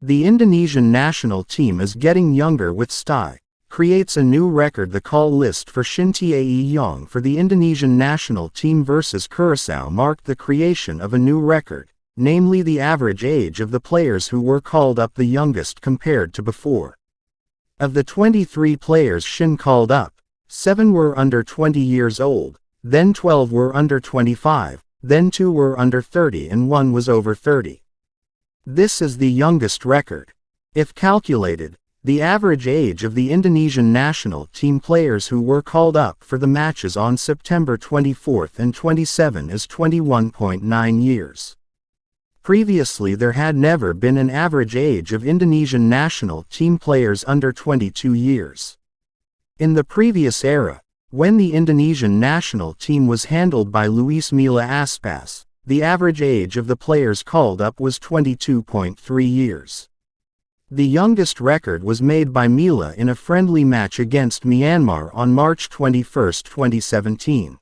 The Indonesian national team is getting younger with Tae. Creates a new record. The call list for Shin Tae Yong for the Indonesian national team versus Curaçao marked the creation of a new record, namely the average age of the players who were called up, the youngest compared to before. Of the 23 players Shin called up, 7 were under 20 years old, then 12 were under 25, then 2 were under 30 and 1 was over 30. This is the youngest record. If calculated, the average age of the Indonesian national team players who were called up for the matches on September 24 and 27 is 21.9 years. Previously there had never been an average age of Indonesian national team players under 22 years. In the previous era, when the Indonesian national team was handled by Luis Milla Aspas, the average age of the players called up was 22.3 years. The youngest record was made by Milla in a friendly match against Myanmar on March 21, 2017.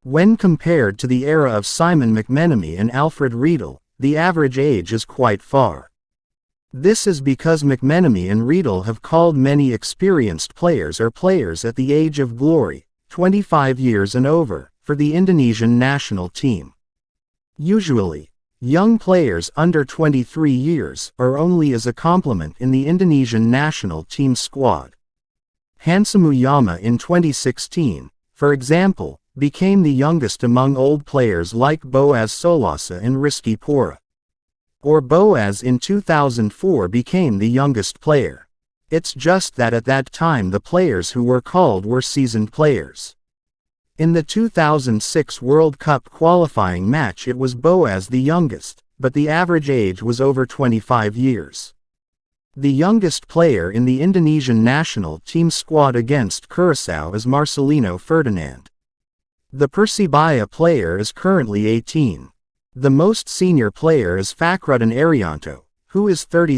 When compared to the era of Simon McMenemy and Alfred Riedel, the average age is quite far. This is because McMenemy and Riedel have called many experienced players or players at the age of glory, 25 years and over, for the Indonesian national team. Usually, young players under 23 years are only as a complement in the Indonesian national team squad. Hansamuyama in 2016, for example, became the youngest among old players like Boaz Solasa and Rizky Pora. Or Boaz in 2004 became the youngest player. It's just that at that time the players who were called were seasoned players. In the 2006 World Cup qualifying match it was Boaz the youngest, but the average age was over 25 years. The youngest player in the Indonesian national team squad against Curaçao is Marcelino Ferdinand. The Persibaya player is currently 18. The most senior player is Fakhruddin Arianto, who is 30.